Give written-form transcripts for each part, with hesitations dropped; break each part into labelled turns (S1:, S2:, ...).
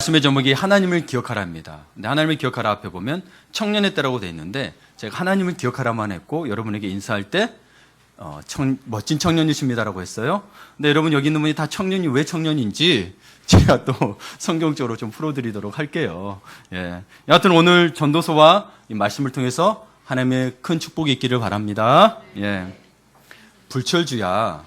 S1: 말씀의 제목이 하나님을 기억하라입니다. 근데 하나님을 기억하라 앞에 보면 청년의 때라고 되어 있는데 제가 하나님을 기억하라만 했고 여러분에게 인사할 때 멋진 청년이십니다라고 했어요. 근데 여러분 여기 있는 분이 다 청년이 왜 청년인지 제가 또 성경적으로 좀 풀어드리도록 할게요. 예. 여하튼 오늘 전도서와 이 말씀을 통해서 하나님의 큰 축복이 있기를 바랍니다. 예. 불철주야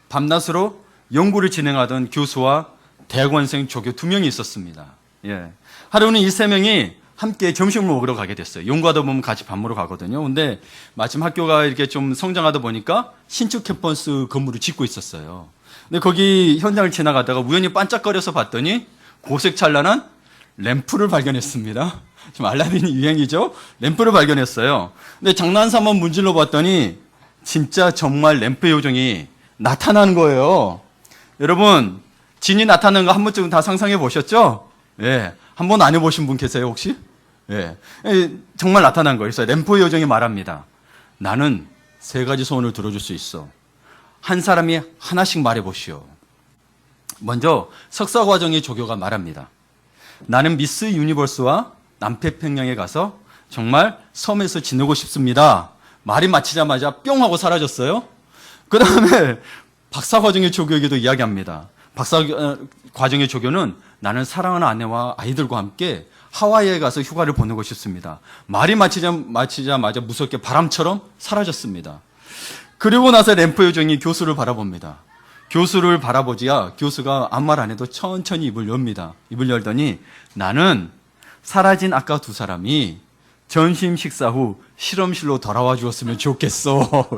S1: 밤낮으로 연구를 진행하던 교수와 대학원생 조교 2명이 있었습니다. 예. 하루는 이 3명이 함께 점심을 먹으러 가게 됐어요. 연구하다 보면 같이 밥 먹으러 가거든요. 근데 마침 학교가 이렇게 좀 성장하다 보니까 신축 캠퍼스 건물을 짓고 있었어요. 근데 거기 현장을 지나가다가 우연히 반짝거려서 봤더니 고색찬란한 램프를 발견했습니다. 지금 알라딘이 유행이죠? 램프를 발견했어요. 근데 장난삼아 문질러 봤더니 진짜 정말 램프 요정이 나타나는 거예요. 여러분, 진이 나타나는 거 한 번쯤 다 상상해 보셨죠? 예. 한 번 안 해보신 분 계세요, 혹시? 예. 정말 나타난 거예요. 그래서 램프 요정이 말합니다. 나는 3가지 소원을 들어줄 수 있어. 한 사람이 하나씩 말해보시오. 먼저 석사과정의 조교가 말합니다. 나는 미스 유니버스와 남태평양에 가서 정말 섬에서 지내고 싶습니다. 말이 마치자마자 뿅 하고 사라졌어요. 그 다음에 박사과정의 조교에게도 이야기합니다. 박사과정의 조교는 나는 사랑하는 아내와 아이들과 함께 하와이에 가서 휴가를 보내고 싶습니다. 말이 마치자마자 무섭게 바람처럼 사라졌습니다. 그리고 나서 램프 요정이 교수를 바라봅니다. 교수를 바라보지야 교수가 아무 말 안 해도 천천히 입을 엽니다. 입을 열더니 나는 사라진 아까 2사람이 점심 식사 후 실험실로 돌아와 주었으면 좋겠어.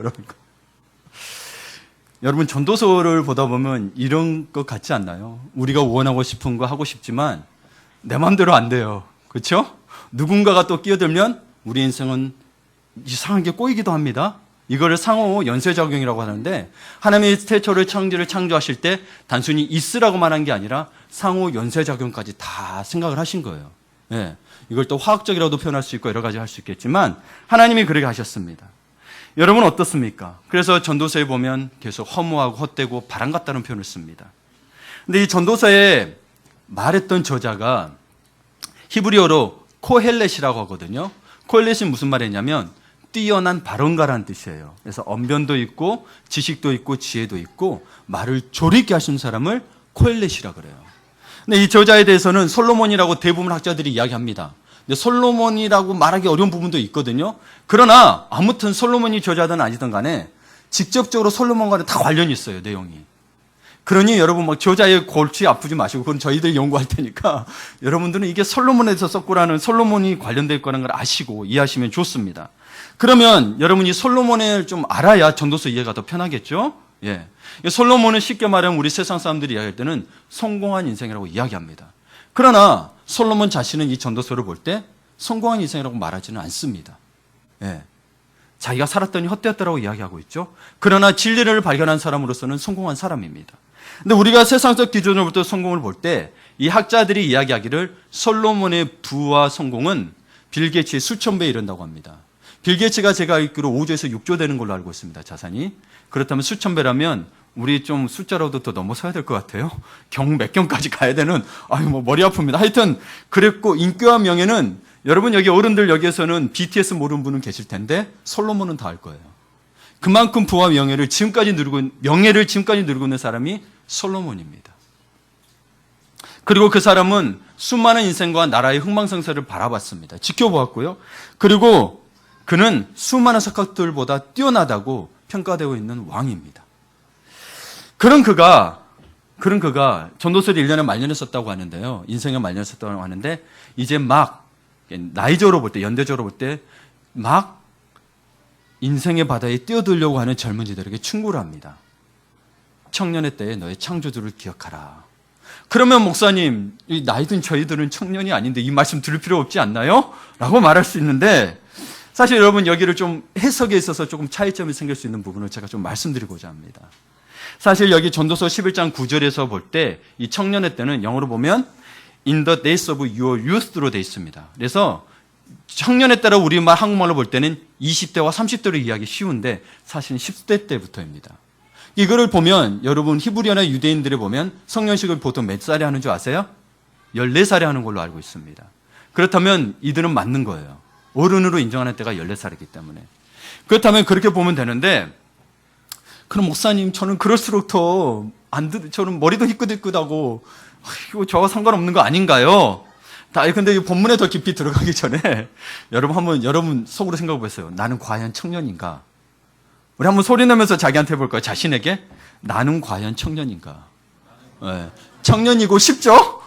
S1: 여러분 전도서를 보다 보면 이런 것 같지 않나요? 우리가 원하고 싶은 거 하고 싶지만 내 마음대로 안 돼요. 그렇죠? 누군가가 또 끼어들면 우리 인생은 이상하게 꼬이기도 합니다. 이거를 상호 연쇄작용이라고 하는데 하나님이 태초를 창조를 창조하실 때 단순히 있으라고만 한 게 아니라 상호 연쇄작용까지 다 생각을 하신 거예요. 예. 이걸 또 화학적이라도 표현할 수 있고 여러 가지 할 수 있겠지만 하나님이 그렇게 하셨습니다. 여러분 어떻습니까? 그래서 전도서에 보면 계속 허무하고 헛되고 바람 같다는 표현을 씁니다. 근데 이 전도서에 말했던 저자가 히브리어로 코헬렛이라고 하거든요. 코헬렛이 무슨 말이냐면 뛰어난 발언가라는 뜻이에요. 그래서 언변도 있고 지식도 있고 지혜도 있고 말을 조리게 하신 사람을 코헬렛이라 그래요. 근데 이 저자에 대해서는 솔로몬이라고 대부분 학자들이 이야기합니다. 근데 솔로몬이라고 말하기 어려운 부분도 있거든요. 그러나 아무튼 솔로몬이 저자든 아니든 간에 직접적으로 솔로몬과는 다 관련이 있어요, 내용이. 그러니 여러분 막 저자의 골치 아프지 마시고 그건 저희들 연구할 테니까 여러분들은 이게 솔로몬에서 썼구라는 솔로몬이 관련될 거라는 걸 아시고 이해하시면 좋습니다. 그러면 여러분이 솔로몬을 좀 알아야 전도서 이해가 더 편하겠죠? 예. 솔로몬은 쉽게 말하면 우리 세상 사람들이 이야기할 때는 성공한 인생이라고 이야기합니다. 그러나 솔로몬 자신은 이 전도서를 볼 때 성공한 인생이라고 말하지는 않습니다. 예. 자기가 살았더니 헛되었다라고 이야기하고 있죠. 그러나 진리를 발견한 사람으로서는 성공한 사람입니다. 근데 우리가 세상적 기준으로부터 성공을 볼 때 이 학자들이 이야기하기를 솔로몬의 부와 성공은 빌 게이츠의 수천 배에 이른다고 합니다. 빌 게이츠가 제가 알기로 5조에서 6조 되는 걸로 알고 있습니다. 자산이. 그렇다면 수천 배라면 우리 좀 숫자로도 더 넘어서야 될 것 같아요. 몇 경까지 가야 되는, 머리 아픕니다. 하여튼, 그랬고, 인기와 명예는, 여러분 여기 어른들 여기에서는 BTS 모르는 분은 계실 텐데, 솔로몬은 다 알 거예요. 그만큼 부와 명예를 지금까지 누리고 있는 사람이 솔로몬입니다. 그리고 그 사람은 수많은 인생과 나라의 흥망성쇠를 바라봤습니다. 지켜보았고요. 그리고 그는 수많은 석학들보다 뛰어나다고 평가되고 있는 왕입니다. 그런 그가 전도서를 1년에 말년에 썼다고 하는데요. 인생에 말년에 썼다고 하는데 이제 막 나이적으로 볼 때, 연대적으로 볼 때 막 인생의 바다에 뛰어들려고 하는 젊은이들에게 충고를 합니다. 청년의 때에 너의 창조주를 기억하라. 그러면 목사님, 이 나이 든 저희들은 청년이 아닌데 이 말씀 들을 필요 없지 않나요? 라고 말할 수 있는데 사실 여러분 여기를 좀 해석에 있어서 조금 차이점이 생길 수 있는 부분을 제가 좀 말씀드리고자 합니다. 사실 여기 전도서 11장 9절에서 볼 때 이 청년의 때는 영어로 보면 in the days of your youth로 되어 있습니다. 그래서 청년에 따라 우리말 한국말로 볼 때는 20대와 30대로 이해하기 쉬운데 사실은 10대 때부터입니다. 이거를 보면 여러분 히브리어나 유대인들을 보면 성년식을 보통 몇 살에 하는 줄 아세요? 14살에 하는 걸로 알고 있습니다. 그렇다면 이들은 맞는 거예요. 어른으로 인정하는 때가 14살이기 때문에. 그렇다면 그렇게 보면 되는데, 그럼 목사님, 저는 그럴수록 저는 머리도 희끗희끗하고, 이거 저와 상관없는 거 아닌가요? 근데 이 본문에 더 깊이 들어가기 전에, 여러분 속으로 생각해 보세요. 나는 과연 청년인가? 우리 한번 소리 내면서 자기한테 해볼까요? 자신에게? 나는 과연 청년인가? 네. 청년이고 싶죠?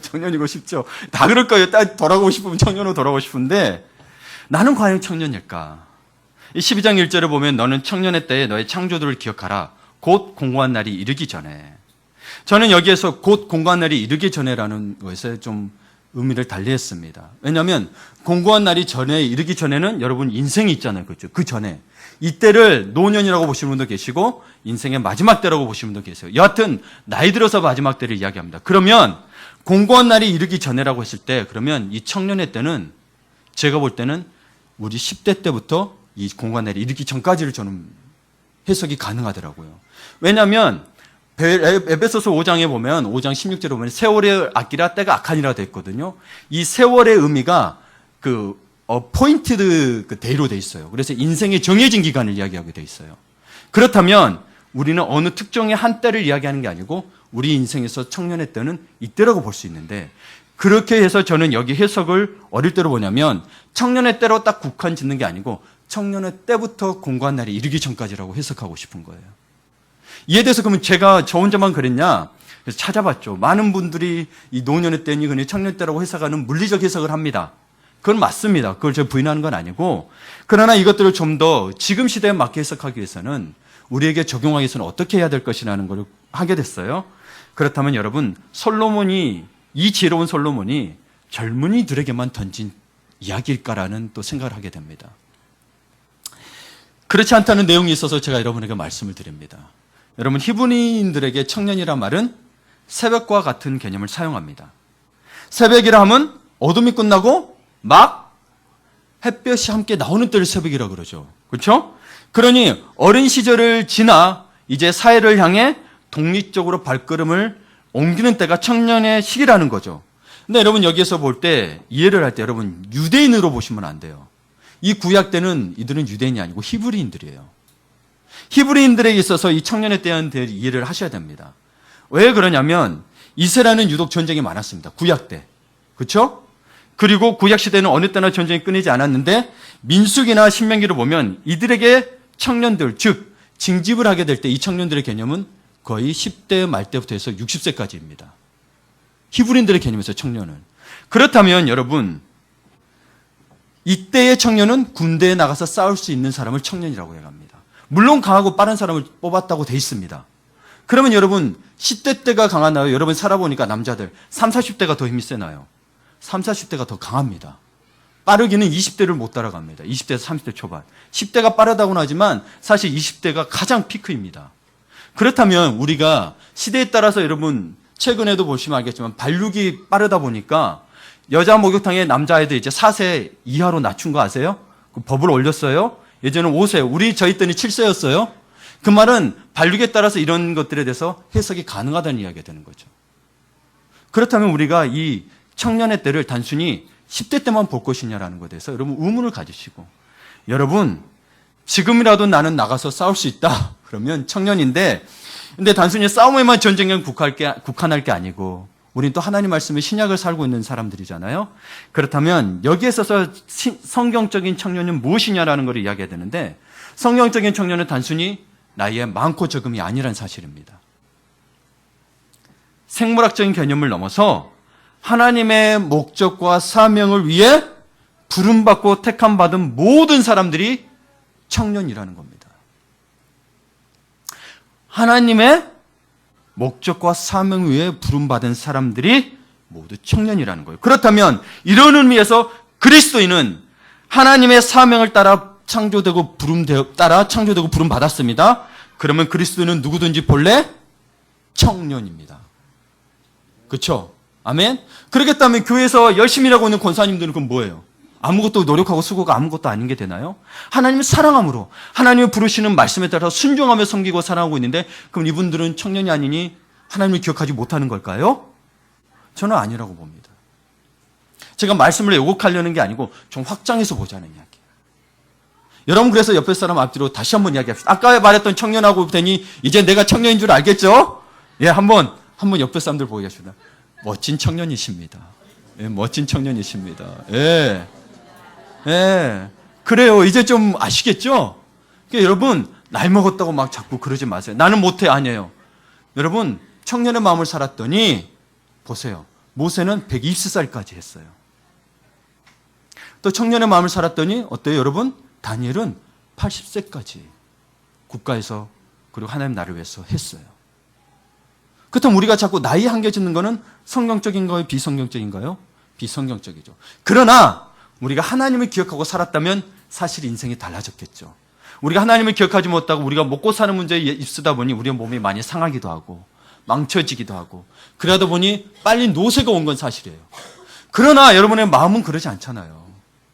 S1: 청년이고 싶죠? 다 그럴 거예요. 딱 돌아가고 싶으면 청년으로 돌아가고 싶은데, 나는 과연 청년일까? 12장 1절에 보면 너는 청년의 때에 너의 창조들을 기억하라. 곧 공고한 날이 이르기 전에. 저는 여기에서 곧 공고한 날이 이르기 전에라는 것에 좀 의미를 달리했습니다. 왜냐하면 공고한 날이 전에 이르기 전에는 여러분 인생이 있잖아요. 그렇죠? 그 전에. 이때를 노년이라고 보시는 분도 계시고 인생의 마지막 때라고 보시는 분도 계세요. 여하튼 나이 들어서 마지막 때를 이야기합니다. 그러면 공고한 날이 이르기 전에라고 했을 때 그러면 이 청년의 때는 제가 볼 때는 우리 10대 때부터 이 공고한 날이 이르기 전까지를 저는 해석이 가능하더라고요. 왜냐하면 에베소서 5장에 보면 5장 16절에 보면 세월의 악기라 때가 악하니라 되어 있거든요. 이 세월의 의미가 포인티드 데이로 되어 있어요. 그래서 인생의 정해진 기간을 이야기하게 되어 있어요. 그렇다면 우리는 어느 특정의 한 때를 이야기하는 게 아니고 우리 인생에서 청년의 때는 이때라고 볼 수 있는데 그렇게 해서 저는 여기 해석을 어릴 때로 보냐면 청년의 때로 딱 국한 짓는 게 아니고 청년의 때부터 공고한 날이 이르기 전까지라고 해석하고 싶은 거예요. 이에 대해서 그러면 저 혼자만 그랬냐? 그래서 찾아봤죠. 많은 분들이 이 노년의 때니 그냥 청년 때라고 해석하는 물리적 해석을 합니다. 그건 맞습니다. 그걸 제가 부인하는 건 아니고 그러나 이것들을 좀 더 지금 시대에 맞게 해석하기 위해서는 우리에게 적용하기 위해서는 어떻게 해야 될 것이라는 걸 하게 됐어요. 그렇다면 여러분 이 지혜로운 솔로몬이 젊은이들에게만 던진 이야기일까라는 또 생각을 하게 됩니다. 그렇지 않다는 내용이 있어서 제가 여러분에게 말씀을 드립니다. 여러분 히브리인들에게 청년이란 말은 새벽과 같은 개념을 사용합니다. 새벽이라 하면 어둠이 끝나고 막 햇볕이 함께 나오는 때를 새벽이라 그러죠. 그렇죠? 그러니 어린 시절을 지나 이제 사회를 향해 독립적으로 발걸음을 옮기는 때가 청년의 시기라는 거죠. 근데 여러분 여기에서 볼 때 이해를 할 때 여러분 유대인으로 보시면 안 돼요. 이 구약 때는 이들은 유대인이 아니고 히브리인들이에요. 히브리인들에게 있어서 이 청년에 대한 이해를 하셔야 됩니다. 왜 그러냐면 이스라엘은 유독 전쟁이 많았습니다. 구약 때. 그렇죠? 그리고 구약 시대는 어느 때나 전쟁이 끊이지 않았는데 민수기나 신명기를 보면 이들에게 청년들 즉 징집을 하게 될 때 이 청년들의 개념은 거의 10대 말 때부터 해서 60세까지입니다. 히브리인들의 개념에서 청년은. 그렇다면 여러분 이때의 청년은 군대에 나가서 싸울 수 있는 사람을 청년이라고 해갑니다. 물론 강하고 빠른 사람을 뽑았다고 돼 있습니다. 그러면 여러분 10대 때가 강하나요? 여러분 살아보니까 남자들 30, 40대가 더 힘이 세나요? 30, 40대가 더 강합니다. 빠르기는 20대를 못 따라갑니다. 20대에서 30대 초반. 10대가 빠르다고는 하지만 사실 20대가 가장 피크입니다. 그렇다면 우리가 시대에 따라서 여러분 최근에도 보시면 알겠지만 발육이 빠르다 보니까 여자 목욕탕에 남자아이들 이제 4세 이하로 낮춘 거 아세요? 그 법을 올렸어요. 예전에는 5세, 저희 때는 7세였어요. 그 말은 발육에 따라서 이런 것들에 대해서 해석이 가능하다는 이야기가 되는 거죠. 그렇다면 우리가 이 청년의 때를 단순히 10대 때만 볼 것이냐라는 것에 대해서 여러분 의문을 가지시고 여러분 지금이라도 나는 나가서 싸울 수 있다. 그러면 청년인데 근데 단순히 싸움에만 전쟁에 국한할 게 아니고 우리는 또 하나님 말씀의 신약을 살고 있는 사람들이잖아요. 그렇다면 여기에 있어서 성경적인 청년은 무엇이냐라는 걸 이야기해야 되는데 성경적인 청년은 단순히 나이에 많고 적음이 아니란 사실입니다. 생물학적인 개념을 넘어서 하나님의 목적과 사명을 위해 부름받고 택함받은 모든 사람들이 청년이라는 겁니다. 하나님의 목적과 사명 위에 부름받은 사람들이 모두 청년이라는 거예요. 그렇다면 이런 의미에서 그리스도인은 하나님의 사명을 따라 창조되고 부름받았습니다. 그러면 그리스도인은 누구든지 본래 청년입니다. 그렇죠? 아멘? 그러겠다면 교회에서 열심히 일하고 있는 권사님들은 그럼 뭐예요? 아무것도 노력하고 수고가 아무것도 아닌 게 되나요? 하나님을 사랑함으로 하나님을 부르시는 말씀에 따라 순종하며 섬기고 사랑하고 있는데 그럼 이분들은 청년이 아니니 하나님을 기억하지 못하는 걸까요? 저는 아니라고 봅니다. 제가 말씀을 왜곡하려는 게 아니고 좀 확장해서 보자는 이야기예요. 여러분, 그래서 옆에 사람 앞뒤로 다시 한번 이야기합시다. 아까 말했던 청년하고 되니 이제 내가 청년인 줄 알겠죠? 예, 한번 옆에 사람들 보게 하십니다. 멋진 청년이십니다. 예, 멋진 청년이십니다. 예. 예. 그래요. 이제 좀 아시겠죠? 그러니까 여러분, 나이 먹었다고 막 자꾸 그러지 마세요. 나는 못해. 아니에요. 여러분, 청년의 마음을 살았더니 보세요. 모세는 120살까지 했어요. 또 청년의 마음을 살았더니 어때요, 여러분? 다니엘은 80세까지 국가에서 그리고 하나님 나라를 위해서 했어요. 그렇다면 우리가 자꾸 나이 한계 짓는 거는 성경적인가요? 비성경적인가요? 비성경적이죠. 그러나 우리가 하나님을 기억하고 살았다면 사실 인생이 달라졌겠죠. 우리가 하나님을 기억하지 못하고 우리가 먹고 사는 문제에 입쓰다 보니 우리의 몸이 많이 상하기도 하고 망쳐지기도 하고 그러다 보니 빨리 노쇠가 온 건 사실이에요. 그러나 여러분의 마음은 그러지 않잖아요.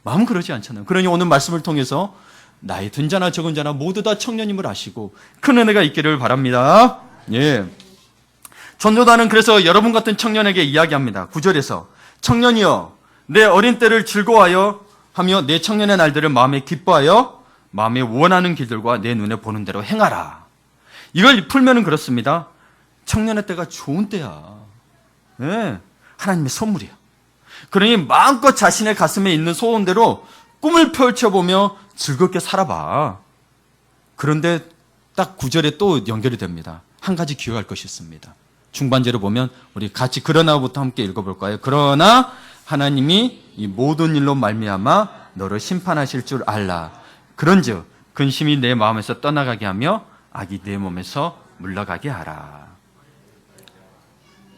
S1: 마음은 그러지 않잖아요. 그러니 오늘 말씀을 통해서 나이 든 자나 적은 자나 모두 다 청년임을 아시고 큰 은혜가 있기를 바랍니다. 예. 전도단은 그래서 여러분 같은 청년에게 이야기합니다. 9절에서 청년이여 내 어린 때를 즐거워하여 하며 내 청년의 날들을 마음에 기뻐하여 마음에 원하는 길들과 내 눈에 보는 대로 행하라. 이걸 풀면은 그렇습니다. 청년의 때가 좋은 때야. 네. 하나님의 선물이야. 그러니 마음껏 자신의 가슴에 있는 소원대로 꿈을 펼쳐보며 즐겁게 살아봐. 그런데 딱 9절에 또 연결이 됩니다. 한 가지 기억할 것이 있습니다. 중반절을 보면 우리 같이 그러나부터 함께 읽어볼까요? 그러나 하나님이 이 모든 일로 말미암아 너를 심판하실 줄 알라. 그런즉 근심이 내 마음에서 떠나가게 하며 악이 내 몸에서 물러가게 하라.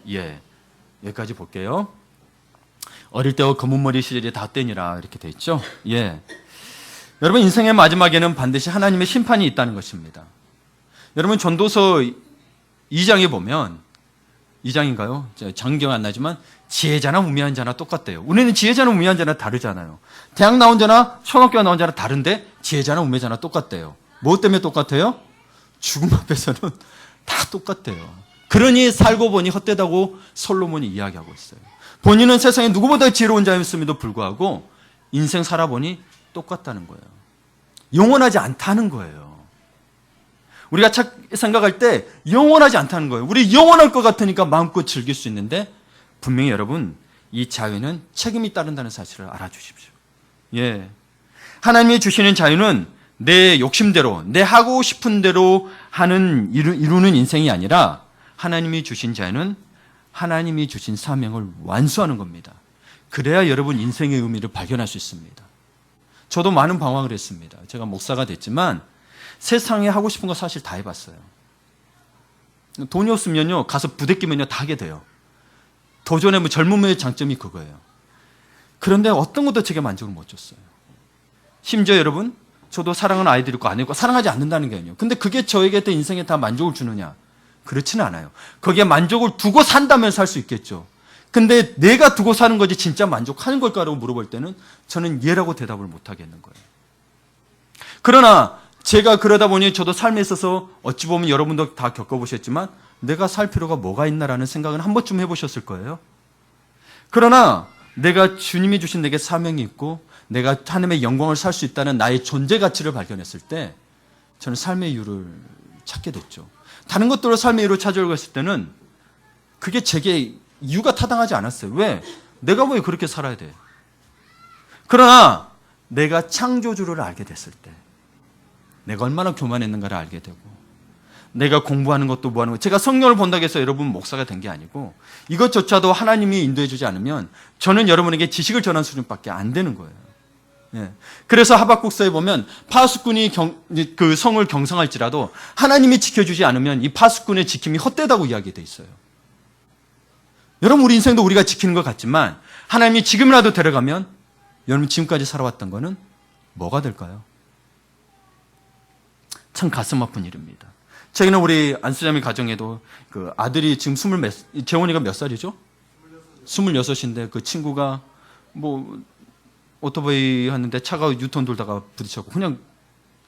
S1: 예, 여기까지 볼게요. 어릴 때와 검은 머리 시절이 다 떼니라 이렇게 돼 있죠. 예, 여러분 인생의 마지막에는 반드시 하나님의 심판이 있다는 것입니다. 여러분 전도서 2장에 보면 2장인가요? 장경 안 나지만 지혜자나 우매한 자나 똑같대요. 우리는 지혜자나 우매한 자나 다르잖아요. 대학 나온 자나 초등학교 나온 자나 다른데 지혜자나 우매자나 똑같대요. 뭐 때문에 똑같아요? 죽음 앞에서는 다 똑같대요. 그러니 살고 보니 헛되다고 솔로몬이 이야기하고 있어요. 본인은 세상에 누구보다 지혜로운 자였음에도 불구하고 인생 살아보니 똑같다는 거예요. 영원하지 않다는 거예요. 우리가 생각할 때 영원하지 않다는 거예요. 우리 영원할 것 같으니까 마음껏 즐길 수 있는데 분명히 여러분 이 자유는 책임이 따른다는 사실을 알아주십시오. 예, 하나님이 주시는 자유는 내 욕심대로 내 하고 싶은 대로 하는 이루는 인생이 아니라 하나님이 주신 자유는 하나님이 주신 사명을 완수하는 겁니다. 그래야 여러분 인생의 의미를 발견할 수 있습니다. 저도 많은 방황을 했습니다. 제가 목사가 됐지만 세상에 하고 싶은 거 사실 다 해봤어요. 돈이 없으면요 가서 부대끼면요 다 하게 돼요. 도전의 젊음의 장점이 그거예요. 그런데 어떤 것도 제게 만족을 못 줬어요. 심지어 여러분 저도 사랑하는 아이들이 있고 안 있고 사랑하지 않는다는 게 아니에요. 근데 그게 저에게 인생에 다 만족을 주느냐? 그렇지는 않아요. 거기에 만족을 두고 산다면 살 수 있겠죠. 근데 내가 두고 사는 거지 진짜 만족하는 걸까라고 물어볼 때는 저는 예라고 대답을 못 하겠는 거예요. 그러나 제가 그러다 보니 저도 삶에 있어서 어찌 보면 여러분도 다 겪어보셨지만 내가 살 필요가 뭐가 있나라는 생각은 한 번쯤 해보셨을 거예요. 그러나 내가 주님이 주신 내게 사명이 있고 내가 하나님의 영광을 살 수 있다는 나의 존재 가치를 발견했을 때 저는 삶의 이유를 찾게 됐죠. 다른 것들로 삶의 이유를 찾으려고 했을 때는 그게 제게 이유가 타당하지 않았어요. 왜? 내가 왜 그렇게 살아야 돼? 그러나 내가 창조주를 알게 됐을 때 내가 얼마나 교만했는가를 알게 되고 내가 공부하는 것도 뭐 하는 거 제가 성경을 본다고 해서 여러분 목사가 된 게 아니고 이것조차도 하나님이 인도해 주지 않으면 저는 여러분에게 지식을 전한 수준밖에 안 되는 거예요. 예. 그래서 하박국서에 보면 파수꾼이 그 성을 경성할지라도 하나님이 지켜주지 않으면 이 파수꾼의 지킴이 헛되다고 이야기돼 있어요. 여러분 우리 인생도 우리가 지키는 것 같지만 하나님이 지금이라도 데려가면 여러분 지금까지 살아왔던 거는 뭐가 될까요? 참 가슴 아픈 일입니다. 최근에 우리 안수자매 가정에도 그 아들이 지금 재원이가 몇 살이죠? 26인데 그 친구가 뭐 오토바이 하는데 차가 유턴 돌다가 부딪혔고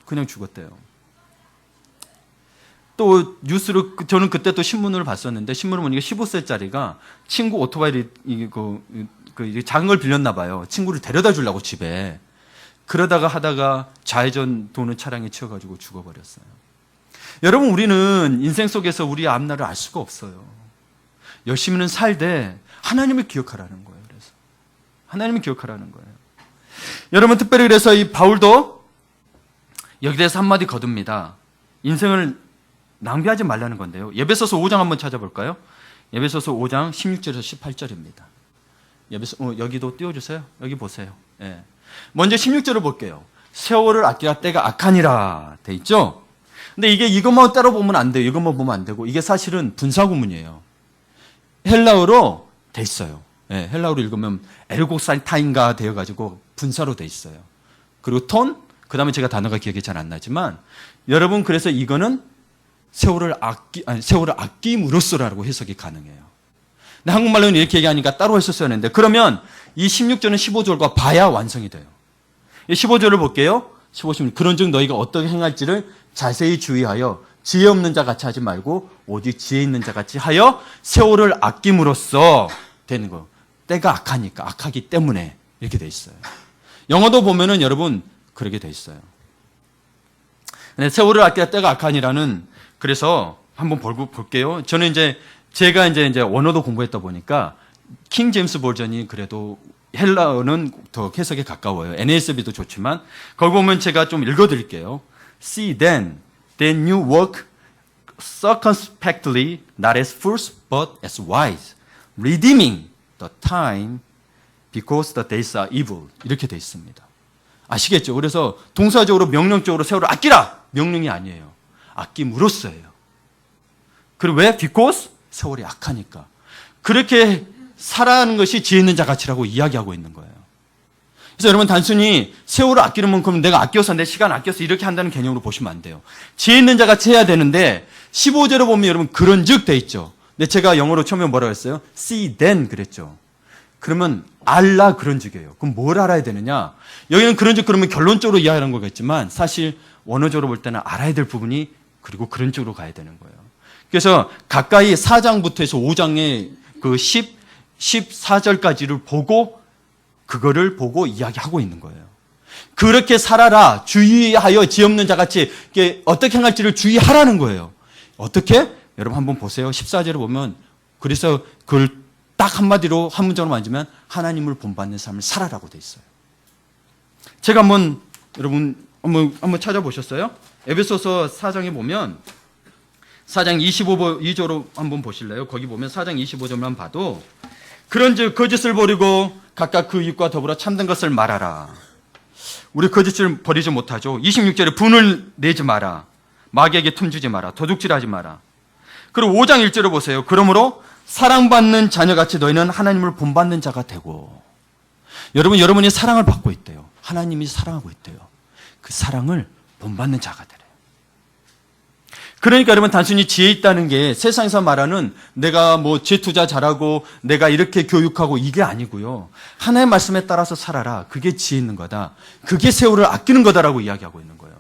S1: 그냥 죽었대요. 또 뉴스로 저는 그때 또 신문을 봤었는데 신문을 보니까 15세짜리가 친구 오토바이를 작은 걸 빌렸나 봐요. 친구를 데려다 주려고 집에. 그러다가 하다가 좌회전 도는 차량에 치여가지고 죽어버렸어요. 여러분, 우리는 인생 속에서 우리의 앞날을 알 수가 없어요. 열심히는 살되 하나님을 기억하라는 거예요. 그래서 하나님을 기억하라는 거예요. 여러분, 특별히 그래서 이 바울도 여기 대해서 한마디 거둡니다. 인생을 낭비하지 말라는 건데요. 에베소서 5장 한번 찾아볼까요? 에베소서 5장 16절에서 18절입니다. 여기도 띄워주세요. 여기 보세요. 예. 먼저 16절을 볼게요. 세월을 아끼라 때가 악하니라 돼 있죠? 근데 이것만 따로 보면 안 돼요. 이것만 보면 안 되고, 이게 사실은 분사구문이에요. 헬라어로 돼 있어요. 예, 헬라어로 읽으면 엘고살타인가 되어가지고 분사로 돼 있어요. 그리고 그 다음에 제가 단어가 기억이 잘 안 나지만, 여러분, 그래서 이거는 세월을 아낌으로써라고 해석이 가능해요. 근데 한국말로는 이렇게 얘기하니까 따로 했었어야 했는데, 그러면 이 16절은 15절과 봐야 완성이 돼요. 15절을 볼게요. 15절, 그런즉 너희가 어떻게 행할지를 자세히 주의하여 지혜 없는 자 같이 하지 말고 오직 지혜 있는 자 같이 하여 세월을 아낌으로써 되는 거. 때가 악하니까, 악하기 때문에 이렇게 돼 있어요. 영어도 보면은 여러분 그렇게 돼 있어요. 근데 세월을 아끼라 때가 악하니라는, 그래서 한번 볼게요. 저는 제가 이제 원어도 공부했다 보니까 킹 제임스 버전이 그래도 헬라어는 더 해석에 가까워요. NASB도 좋지만 거기 보면 제가 좀 읽어드릴게요. See then you work circumspectly, not as fools, but as wise, redeeming the time because the days are evil. 이렇게 돼 있습니다. 아시겠죠? 그래서 동사적으로 명령적으로 세월을 아끼라! 명령이 아니에요. 아낌으로써예요. 그리고 왜? Because 세월이 악하니까. 그렇게 살아가는 것이 지혜 있는 자같이라고 이야기하고 있는 거예요. 그래서 여러분, 단순히 세월을 아끼는 만큼 내가 아껴서 내 시간 아껴서 이렇게 한다는 개념으로 보시면 안 돼요. 지혜 있는 자같이 해야 되는데 15절을 보면 여러분 그런즉 돼 있죠. 근데 제가 영어로 처음에 뭐라고 했어요? See then 그랬죠. 그러면 알라 그런즉이에요. 그럼 뭘 알아야 되느냐? 여기는 그런즉 그러면 결론적으로 이해하는 거겠지만 사실 원어적으로 볼 때는 알아야 될 부분이 그리고 그런즉으로 가야 되는 거예요. 그래서 가까이 4장부터 해서 5장의 그 14절까지를 보고 그거를 보고 이야기하고 있는 거예요. 그렇게 살아라. 주의하여 지혜 없는 자같이 어떻게 행할지를 주의하라는 거예요. 어떻게? 여러분 한번 보세요. 14절을 보면 그래서 그걸 딱 한마디로 한 문장으로 만지면 하나님을 본받는 삶을 살아라고 돼 있어요. 제가 여러분 한번 찾아보셨어요? 에베소서 4장에 보면 4장 25절로 한번 보실래요? 거기 보면 4장 25절만 봐도 그런즉 거짓을 버리고 각각 그 이웃과 더불어 참된 것을 말하라. 우리 거짓을 버리지 못하죠. 26절에 분을 내지 마라. 마귀에게 틈주지 마라. 도둑질하지 마라. 그리고 5장 1절을 보세요. 그러므로 사랑받는 자녀같이 너희는 하나님을 본받는 자가 되고. 여러분이 사랑을 받고 있대요. 하나님이 사랑하고 있대요. 그 사랑을 본받는 자가 되래요. 그러니까 여러분, 단순히 지혜 있다는 게 세상에서 말하는 내가 지혜 투자 잘하고 내가 이렇게 교육하고 이게 아니고요. 하나님의 말씀에 따라서 살아라. 그게 지혜 있는 거다. 그게 세월을 아끼는 거다라고 이야기하고 있는 거예요.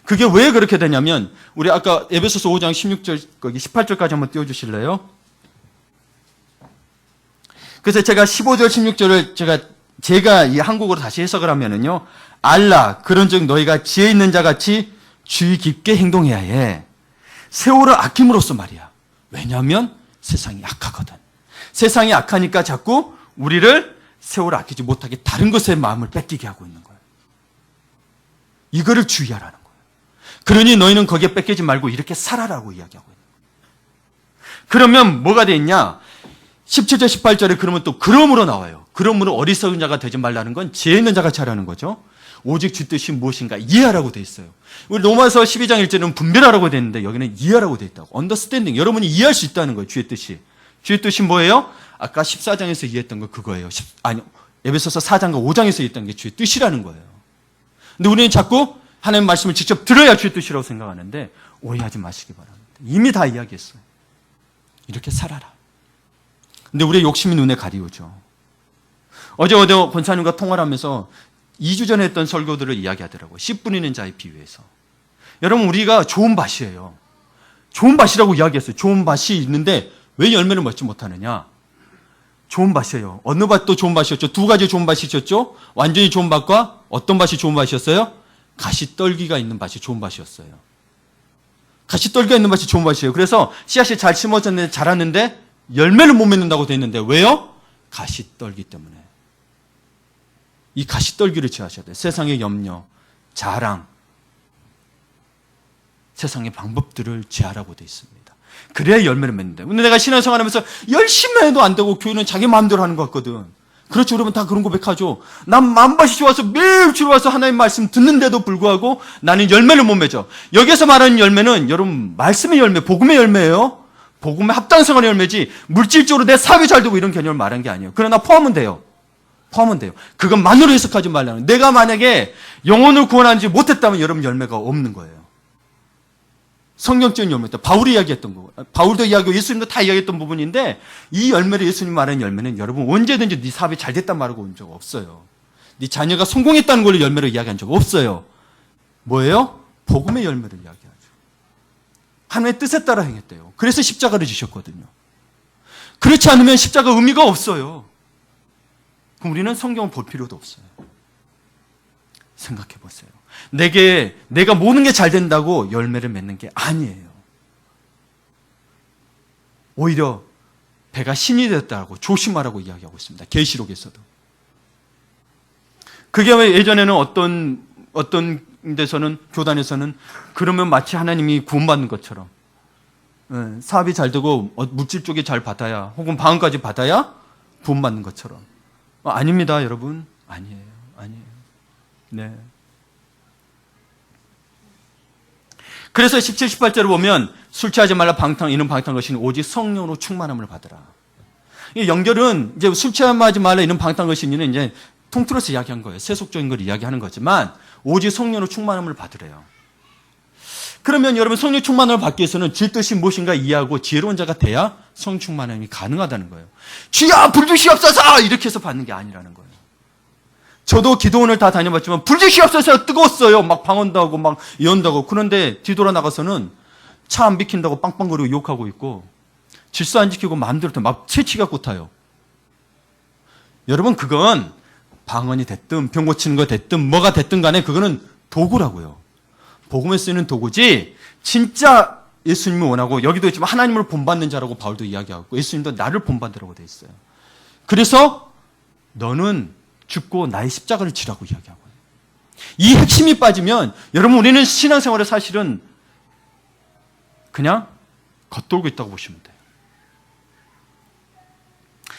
S1: 그게 왜 그렇게 되냐면 우리 아까 에베소서 5장 16절 거기 18절까지 한번 띄워주실래요? 그래서 제가 15절 16절을 제가 이 한국어로 다시 해석을 하면은요. 알라 그런즉 너희가 지혜 있는 자같이 주의 깊게 행동해야 해. 세월을 아낌으로써 말이야. 왜냐하면 세상이 악하거든. 세상이 악하니까 자꾸 우리를 세월을 아끼지 못하게 다른 것에 마음을 뺏기게 하고 있는 거예요. 이거를 주의하라는 거예요. 그러니 너희는 거기에 뺏기지 말고 이렇게 살아라고 이야기하고 있는 거예요. 그러면 뭐가 돼 있냐? 17절 18절에 그러면 또 그러므로 나와요. 그러므로 어리석은 자가 되지 말라는 건 지혜 있는 자같이 하라는 거죠. 오직 주 뜻이 무엇인가 이해하라고 돼 있어요. 우리 로마서 12장 1절은 분별하라고 돼 있는데 여기는 이해하라고 돼 있다고. 언더스탠딩. 여러분이 이해할 수 있다는 거예요. 주의 뜻이. 주의 뜻이 뭐예요? 아까 14장에서 이해했던 거 그거예요. 에베소서 4장과 5장에서 이해했던 게 주의 뜻이라는 거예요. 근데 우리는 자꾸 하나님의 말씀을 직접 들어야 주의 뜻이라고 생각하는데 오해하지 마시기 바랍니다. 이미 다 이야기했어요. 이렇게 살아라. 근데 우리의 욕심이 눈에 가리우죠. 어제 권사님과 통화를 하면서 2주 전에 했던 설교들을 이야기하더라고요. 씨 뿌리는 자의 비유에서. 여러분 우리가 좋은 밭이에요. 좋은 밭이라고 이야기했어요. 좋은 밭이 있는데 왜 열매를 맺지 못하느냐? 좋은 밭이에요. 어느 밭도 좋은 밭이었죠. 두 가지 좋은 밭이 있었죠. 완전히 좋은 밭과 어떤 밭이 좋은 밭이었어요? 가시떨기가 있는 밭이 좋은 밭이었어요. 가시떨기가 있는 밭이 좋은 밭이에요. 그래서 씨앗이 잘 심어졌는데 자랐는데 열매를 못 맺는다고 되어 있는데 왜요? 가시떨기 때문에. 이 가시떨기를 제하셔야 돼요. 세상의 염려, 자랑, 세상의 방법들을 제하라고 되어 있습니다. 그래야 열매를 맺는다. 근데 내가 신앙생활하면서 열심히 해도 안 되고 교회는 자기 마음대로 하는 것 같거든. 그렇죠. 여러분 다 그런 고백하죠. 난 만바시 와서 매일 주로 와서 하나님 말씀 듣는데도 불구하고 나는 열매를 못 맺어. 여기서 말하는 열매는 여러분 말씀의 열매, 복음의 열매예요. 복음의 합당생활의 열매지 물질적으로 내 사업이 잘 되고 이런 개념을 말한 게 아니에요. 그러나 포함은 돼요. 포함은 돼요. 그것만으로 해석하지 말라는. 내가 만약에 영혼을 구원하지 못했다면 여러분 열매가 없는 거예요. 성경적인 열매다. 바울이 이야기했던 거. 바울도 이야기하고 예수님도 다 이야기했던 부분인데 이 열매를 예수님 말하는 열매는 여러분 언제든지 네 사업이 잘 됐단 말하고 온 적 없어요. 네 자녀가 성공했다는 걸로 열매로 이야기한 적 없어요. 뭐예요? 복음의 열매를 이야기하죠. 하나님의 뜻에 따라 행했대요. 그래서 십자가를 지셨거든요. 그렇지 않으면 십자가 의미가 없어요. 그럼 우리는 성경을 볼 필요도 없어요. 생각해 보세요. 내가 모든 게 잘 된다고 열매를 맺는 게 아니에요. 오히려 배가 신이 되었다고 조심하라고 이야기하고 있습니다. 계시록에서도. 그게 왜 예전에는 어떤 데서는 교단에서는 그러면 마치 하나님이 구원받는 것처럼 사업이 잘 되고 물질 쪽이 잘 받아야 혹은 방언까지 받아야 구원받는 것처럼. 아닙니다, 여러분. 아니에요. 네. 그래서 17, 18절을 보면 술 취하지 말라 이는 방탕한 것이 오직 성령으로 충만함을 받으라. 이 연결은 이제 술 취하지 말라 이는 방탕한 것이는 이제 통틀어서 이야기한 거예요. 세속적인 걸 이야기하는 거지만 오직 성령으로 충만함을 받으래요. 그러면 여러분 성령 충만함을 받기 위해서는 질 뜻이 무엇인가 이해하고 지혜로운 자가 돼야 성령 충만함이 가능하다는 거예요. 주여 불주시옵소서 이렇게 해서 받는 게 아니라는 거예요. 저도 기도원을 다 다녀봤지만 불주시옵소서 뜨거웠어요. 막 방언도 하고 막 예언도 하고. 그런데 뒤돌아 나가서는 차 안 비킨다고 빵빵거리고 욕하고 있고 질서 안 지키고 마음대로 막 채취갖고 타요. 여러분 그건 방언이 됐든 병 고치는 거 됐든 뭐가 됐든 간에 그거는 도구라고요. 복음에 쓰는 도구지 진짜 예수님을 원하고 여기도 있지만 하나님을 본받는 자라고 바울도 이야기하고 예수님도 나를 본받으라고 돼 있어요. 그래서 너는 죽고 나의 십자가를 지라고 이야기하고요. 이 핵심이 빠지면 여러분 우리는 신앙생활에 사실은 그냥 겉돌고 있다고 보시면 돼요.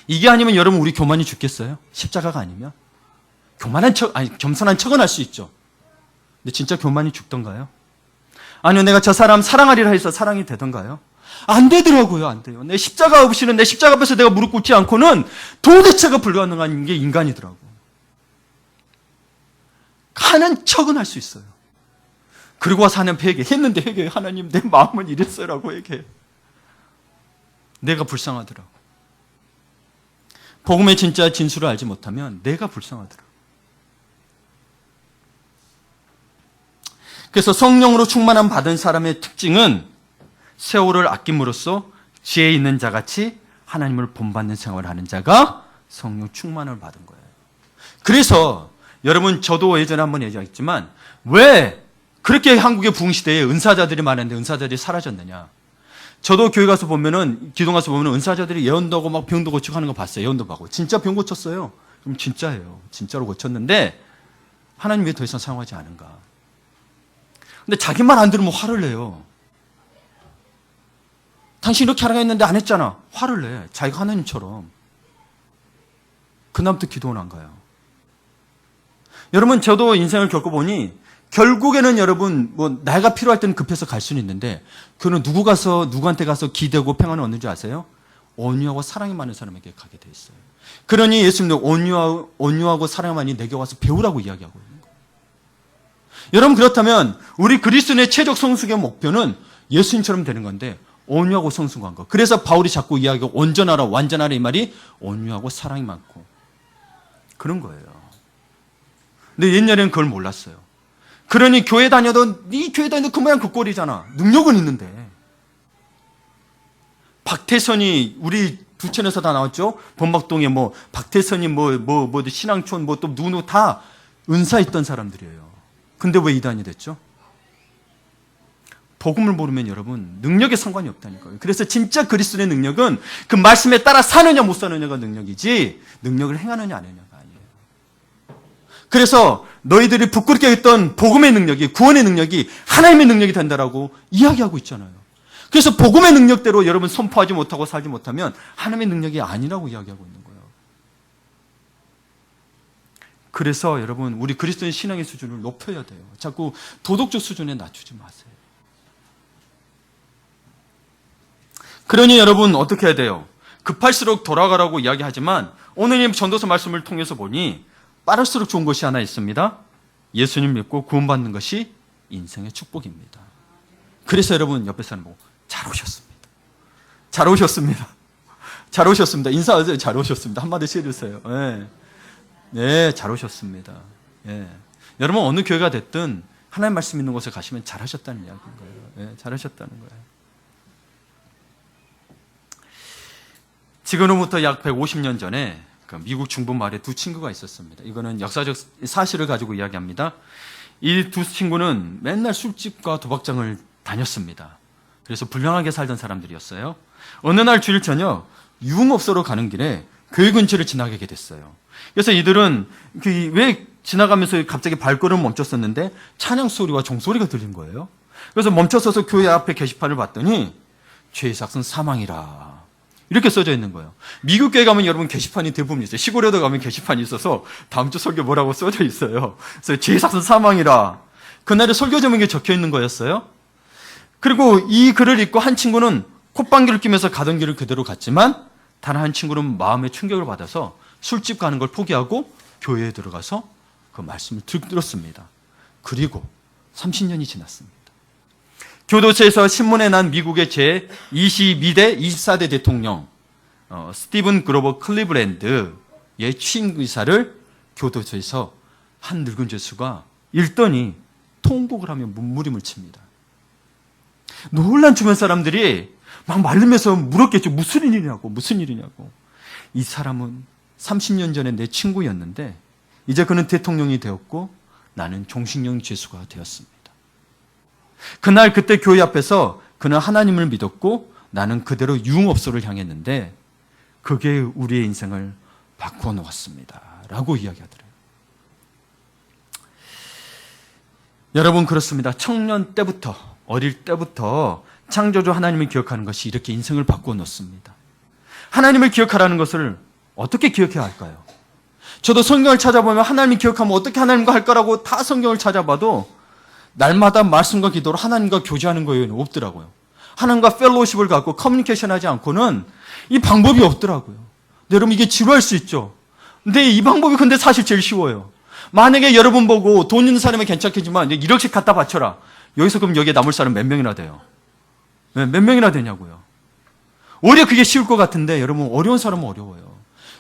S1: 이게 아니면 여러분 우리 교만이 죽겠어요? 십자가가 아니면? 겸손한 척은 할 수 있죠. 근데 진짜 교만이 죽던가요? 아니면 내가 저 사람 사랑하리라 해서 사랑이 되던가요? 안 되더라고요. 안 돼요. 내 십자가 없이는 내 십자가 앞에서 내가 무릎 꿇지 않고는 도대체가 불가능한 게 인간이더라고. 하는 척은 할 수 있어요. 그리고 와서 하나님 회개했는데 회개해. 하나님 내 마음은 이랬어라고 회개해. 내가 불쌍하더라고. 복음의 진짜 진수를 알지 못하면 내가 불쌍하더라고. 그래서 성령으로 충만함 받은 사람의 특징은 세월을 아낌으로써 지혜 있는 자같이 하나님을 본받는 생활을 하는 자가 성령 충만을 받은 거예요. 그래서 여러분 저도 예전에 한번 얘기했지만 왜 그렇게 한국의 부흥시대에 은사자들이 많은데 은사자들이 사라졌느냐. 저도 교회 가서 보면은 기도 가서 보면은 은사자들이 예언도 하고 막 병도 고치고 하는 거 봤어요. 예언도 하고 진짜 병 고쳤어요. 그럼 진짜예요. 진짜로 고쳤는데 하나님 왜 더 이상 사용하지 않은가. 근데 자기 말 안 들으면 화를 내요. 당신 이렇게 하라고 했는데 안 했잖아. 화를 내. 자기가 하나님처럼. 그다음부터 기도는 안 가요. 여러분 저도 인생을 겪어보니 결국에는 여러분 내가 필요할 때는 급해서 갈 수는 있는데 그는 누구한테 가서 기대고 평안을 얻는 줄 아세요? 온유하고 사랑이 많은 사람에게 가게 돼 있어요. 그러니 예수님도 온유하고 사랑이 많이 내게 와서 배우라고 이야기하고 있는 거예요. 여러분 그렇다면 우리 그리스도인의 최적 성숙의 목표는 예수님처럼 되는 건데 온유하고 성숙한 거. 그래서 바울이 자꾸 이야기하고 온전하라 완전하라 이 말이 온유하고 사랑이 많고 그런 거예요. 근데 옛날에는 그걸 몰랐어요. 그러니 교회 다녀도 네 교회 다녀도 그 모양 그 꼴이잖아. 능력은 있는데 박태선이 우리 부천에서 다 나왔죠? 범박동에 박태선이 신앙촌 또 누구 다 은사했던 사람들이에요. 근데 왜 이단이 됐죠? 복음을 모르면 여러분 능력에 상관이 없다니까요. 그래서 진짜 그리스도의 능력은 그 말씀에 따라 사느냐 못 사느냐가 능력이지 능력을 행하느냐 안 하느냐가 아니에요. 그래서 너희들이 부끄럽게 했던 복음의 능력이 구원의 능력이 하나님의 능력이 된다라고 이야기하고 있잖아요. 그래서 복음의 능력대로 여러분 선포하지 못하고 살지 못하면 하나님의 능력이 아니라고 이야기하고 있는 거예요. 그래서 여러분 우리 그리스도인 신앙의 수준을 높여야 돼요. 자꾸 도덕적 수준에 낮추지 마세요. 그러니 여러분 어떻게 해야 돼요? 급할수록 돌아가라고 이야기하지만 오늘 전도서 말씀을 통해서 보니 빠를수록 좋은 것이 하나 있습니다. 예수님 믿고 구원받는 것이 인생의 축복입니다. 그래서 여러분 옆에 사람 보고 잘 오셨습니다. 잘 오셨습니다. 잘 오셨습니다. 인사하세요. 잘 오셨습니다. 한마디씩 해주세요. 네, 잘 오셨습니다. 여러분 어느 교회가 됐든 하나님 말씀 있는 곳에 가시면 잘하셨다는 이야기인 거예요. 잘하셨다는 거예요. 지금으로부터 약 150년 전에 미국 중부 마을에 두 친구가 있었습니다. 이거는 역사적 사실을 가지고 이야기합니다. 이 두 친구는 맨날 술집과 도박장을 다녔습니다. 그래서 불량하게 살던 사람들이었어요. 어느 날 주일 저녁 유흥업소로 가는 길에 교회 근처를 지나가게 됐어요. 그래서 이들은 왜 지나가면서 갑자기 발걸음을 멈췄었는데 찬양 소리와 종소리가 들린 거예요. 그래서 멈춰서서 교회 앞에 게시판을 봤더니 죄의 삭은 사망이라 이렇게 써져 있는 거예요. 미국 교회 가면 여러분 게시판이 대부분 있어요. 시골에도 가면 게시판이 있어서 다음 주 설교 뭐라고 써져 있어요. 그래서 죄의 삭은 사망이라. 그날의 설교 제목에 적혀 있는 거였어요. 그리고 이 글을 읽고 한 친구는 콧방귀를 뀌면서 가던 길을 그대로 갔지만 다른 한 친구는 마음의 충격을 받아서 술집 가는 걸 포기하고 교회에 들어가서 그 말씀을 들었습니다. 그리고 30년이 지났습니다. 교도소에서 신문에 난 미국의 제22대, 24대 대통령 스티븐 그로버 클리블랜드의 취임 의사를 교도소에서 한 늙은 죄수가 읽더니 통곡을 하며 눈물이 맺힙니다. 놀란 주변 사람들이 막 말리면서 물었겠죠. 무슨 일이냐고. 이 사람은 30년 전에 내 친구였는데 이제 그는 대통령이 되었고 나는 종신형 죄수가 되었습니다. 그때 교회 앞에서 그는 하나님을 믿었고 나는 그대로 유흥업소를 향했는데 그게 우리의 인생을 바꾸어 놓았습니다. 라고 이야기하더래요. 여러분 그렇습니다. 청년 때부터 어릴 때부터 창조주 하나님을 기억하는 것이 이렇게 인생을 바꾸어 놓습니다. 하나님을 기억하라는 것을 어떻게 기억해야 할까요? 저도 성경을 찾아보면 하나님을 기억하면 어떻게 하나님과 할 거라고 다 성경을 찾아봐도 날마다 말씀과 기도로 하나님과 교제하는 거에는 없더라고요. 하나님과 펠로우십을 갖고 커뮤니케이션 하지 않고는 이 방법이 없더라고요. 근데 여러분 이게 지루할 수 있죠. 근데 이 방법이 근데 사실 제일 쉬워요. 만약에 여러분 보고 돈 있는 사람이 괜찮겠지만 1억씩 갖다 바쳐라. 여기서 그럼 여기에 남을 사람 몇 명이나 돼요? 몇 명이나 되냐고요. 오히려 그게 쉬울 것 같은데 여러분 어려운 사람은 어려워요.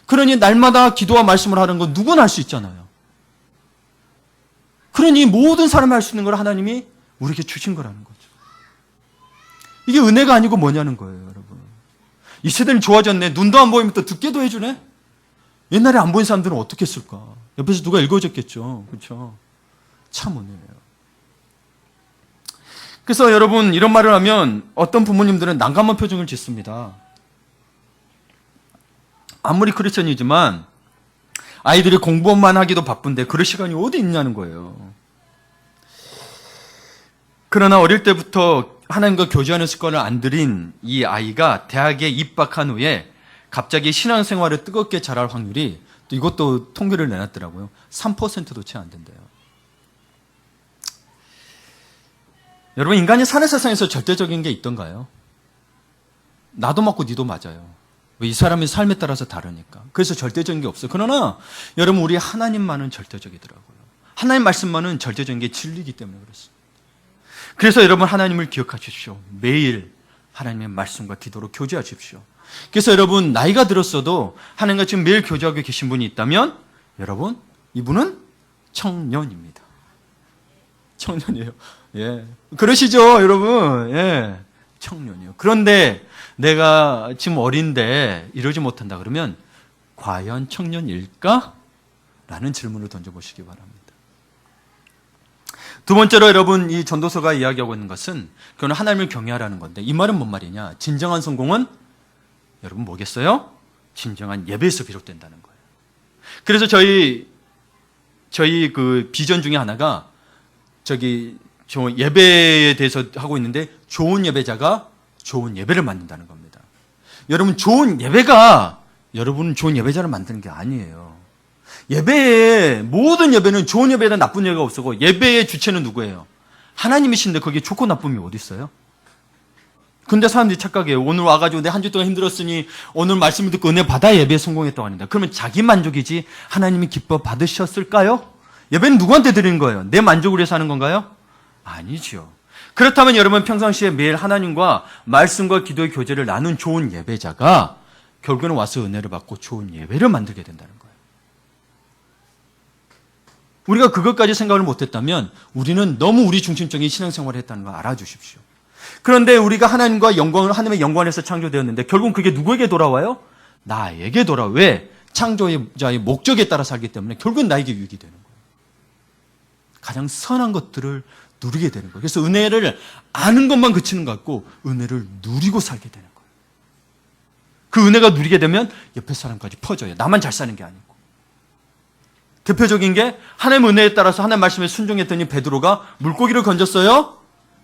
S1: 그러니 날마다 기도와 말씀을 하는 건 누구나 할 수 있잖아요. 그러니 모든 사람이 할 수 있는 걸 하나님이 우리에게 주신 거라는 거죠. 이게 은혜가 아니고 뭐냐는 거예요, 여러분. 이 세대는 좋아졌네. 눈도 안 보이면 또 듣게도 해주네. 옛날에 안 보인 사람들은 어떻게 했을까? 옆에서 누가 읽어줬겠죠. 그렇죠? 참 은혜예요. 그래서 여러분 이런 말을 하면 어떤 부모님들은 난감한 표정을 짓습니다. 아무리 크리스천이지만 아이들이 공부만 하기도 바쁜데 그럴 시간이 어디 있냐는 거예요. 그러나 어릴 때부터 하나님과 교제하는 습관을 안 들인 이 아이가 대학에 입학한 후에 갑자기 신앙생활을 뜨겁게 잘할 확률이 또 이것도 통계를 내놨더라고요. 3%도 채 안 된대요. 여러분 인간이 사는 세상에서 절대적인 게 있던가요? 나도 맞고 니도 맞아요. 이 사람의 삶에 따라서 다르니까. 그래서 절대적인 게 없어요. 그러나 여러분 우리 하나님만은 절대적이더라고요. 하나님 말씀만은 절대적인 게 진리이기 때문에 그렇습니다. 그래서 여러분 하나님을 기억하십시오. 매일 하나님의 말씀과 기도로 교제하십시오. 그래서 여러분 나이가 들었어도 하나님과 지금 매일 교제하고 계신 분이 있다면 여러분 이분은 청년입니다. 청년이에요. 예, 그러시죠 여러분. 예, 청년이요. 그런데 내가 지금 어린데 이러지 못한다 그러면 과연 청년일까? 라는 질문을 던져보시기 바랍니다. 두 번째로 여러분, 이 전도서가 이야기하고 있는 것은 그건 하나님을 경외하라는 건데, 이 말은 뭔 말이냐? 진정한 성공은 여러분 뭐겠어요? 진정한 예배에서 비롯된다는 거예요. 그래서 저희 그 비전 중에 하나가 저 예배에 대해서 하고 있는데, 좋은 예배자가 좋은 예배를 만든다는 겁니다. 여러분, 좋은 예배가 여러분은 좋은 예배자를 만드는 게 아니에요. 모든 예배는 좋은 예배다 나쁜 예배가 없고, 예배의 주체는 누구예요? 하나님이신데 거기에 좋고 나쁨이 어디 있어요? 근데 사람들이 착각해요. 오늘 와가지고 내 한 주 동안 힘들었으니 오늘 말씀을 듣고 은혜 받아 예배에 성공했다고 합니다. 그러면 자기 만족이지 하나님이 기뻐 받으셨을까요? 예배는 누구한테 드리는 거예요? 내 만족을 위해서 하는 건가요? 아니죠. 그렇다면 여러분, 평상시에 매일 하나님과 말씀과 기도의 교제를 나눈 좋은 예배자가 결국에는 와서 은혜를 받고 좋은 예배를 만들게 된다는 거예요. 우리가 그것까지 생각을 못했다면 우리는 너무 우리 중심적인 신앙생활을 했다는 거 알아주십시오. 그런데 우리가 하나님의 영광에서 창조되었는데 결국 그게 누구에게 돌아와요? 나에게 돌아와요. 왜? 창조자의 목적에 따라 살기 때문에 결국은 나에게 유익이 되는 거예요. 가장 선한 것들을 누리게 되는 거예요. 그래서 은혜를 아는 것만 그치는 것 같고 은혜를 누리고 살게 되는 거예요. 그 은혜가 누리게 되면 옆에 사람까지 퍼져요. 나만 잘 사는 게 아니고. 대표적인 게 하나님의 은혜에 따라서 하나님 말씀에 순종했더니 베드로가 물고기를 건졌어요.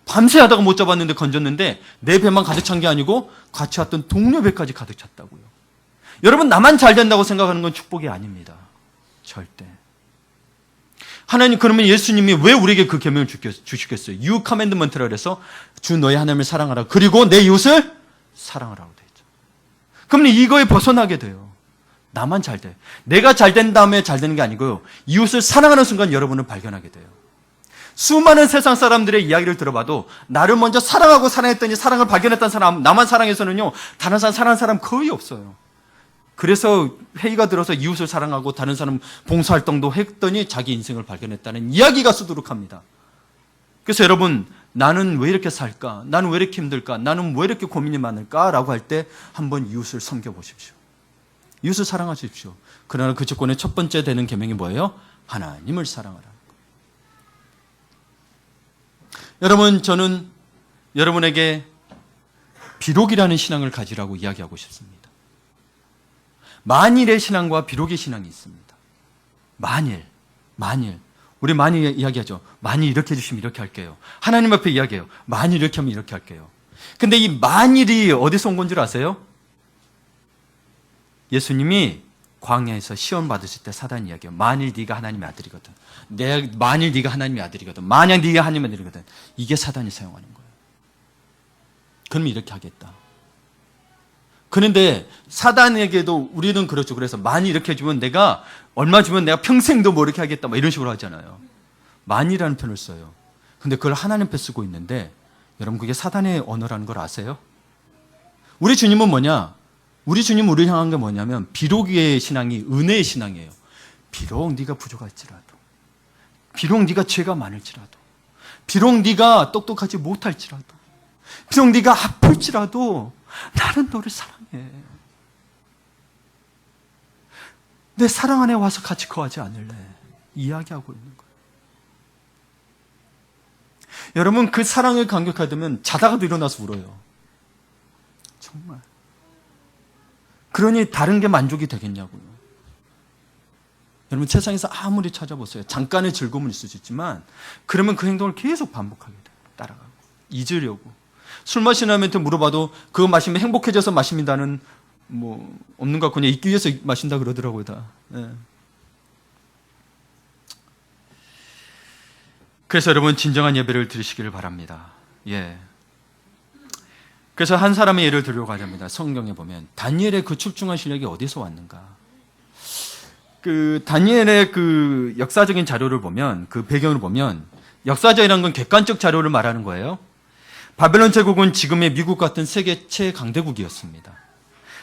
S1: 밤새 하다가 못 잡았는데 건졌는데 내 배만 가득 찬 게 아니고 같이 왔던 동료 배까지 가득 찼다고요. 여러분, 나만 잘 된다고 생각하는 건 축복이 아닙니다. 절대. 하나님, 그러면 예수님이 왜 우리에게 그 계명을 주시겠어요? You commandment라 그래서 주 너의 하나님을 사랑하라. 그리고 내 이웃을 사랑하라고 되어 있죠. 그러면 이거에 벗어나게 돼요. 나만 잘 돼. 내가 잘 된 다음에 잘 되는 게 아니고요. 이웃을 사랑하는 순간 여러분은 발견하게 돼요. 수많은 세상 사람들의 이야기를 들어봐도 나를 먼저 사랑하고 사랑했더니 사랑을 발견했던 사람, 나만 사랑해서는요, 다른 사람 사랑하는 사람 거의 없어요. 그래서 회의가 들어서 이웃을 사랑하고 다른 사람 봉사활동도 했더니 자기 인생을 발견했다는 이야기가 수두룩합니다. 그래서 여러분, 나는 왜 이렇게 살까? 나는 왜 이렇게 힘들까? 나는 왜 이렇게 고민이 많을까? 라고 할 때 한번 이웃을 섬겨보십시오. 이웃을 사랑하십시오. 그러나 그 조건의 첫 번째 되는 계명이 뭐예요? 하나님을 사랑하라. 여러분, 저는 여러분에게 비록이라는 신앙을 가지라고 이야기하고 싶습니다. 만일의 신앙과 비록의 신앙이 있습니다. 만일. 우리 만일 이야기하죠. 만일 이렇게 해주시면 이렇게 할게요. 하나님 앞에 이야기해요. 만일 이렇게 하면 이렇게 할게요. 근데 이 만일이 어디서 온 건 줄 아세요? 예수님이 광야에서 시험 받으실 때 사단이 이야기해요. 만일 네가 하나님의 아들이거든. 만일 네가 하나님의 아들이거든. 만약 네가 하나님의 아들이거든. 이게 사단이 사용하는 거예요. 그러면 이렇게 하겠다. 그런데 사단에게도 우리는 그렇죠. 그래서 만일 이렇게 해주면 내가 얼마 주면 내가 평생도 뭐 이렇게 하겠다. 뭐 이런 식으로 하잖아요. 만이라는 표현을 써요. 근데 그걸 하나님 앞에 쓰고 있는데 여러분, 그게 사단의 언어라는 걸 아세요? 우리 주님은 뭐냐? 우리 주님 우리를 향한 게 뭐냐면 비록의 신앙이 은혜의 신앙이에요. 비록 네가 부족할지라도, 비록 네가 죄가 많을지라도, 비록 네가 똑똑하지 못할지라도, 비록 네가 아플지라도 나는 너를 사랑해. 내 사랑 안에 와서 같이 거하지 않을래. 이야기하고 있는 거예요. 여러분, 그 사랑을 감격하다면 자다가도 일어나서 울어요. 정말. 그러니 다른 게 만족이 되겠냐고요. 여러분, 세상에서 아무리 찾아보세요. 잠깐의 즐거움은 있을 수 있지만 그러면 그 행동을 계속 반복하게 돼요. 따라가고 잊으려고. 술 마시나한테 물어봐도 그거 마시면 행복해져서 마십니다는 뭐 없는 것 같고 그냥 잊기 위해서 마신다 그러더라고요. 다. 네. 그래서 여러분, 진정한 예배를 드리시기를 바랍니다. 예. 그래서 한 사람의 예를 들려고 하자입니다. 성경에 보면 다니엘의 그 출중한 실력이 어디서 왔는가? 그 다니엘의 그 역사적인 자료를 보면, 그 배경을 보면, 역사적이라는 건 객관적 자료를 말하는 거예요. 바벨론 제국은 지금의 미국 같은 세계 최강대국이었습니다.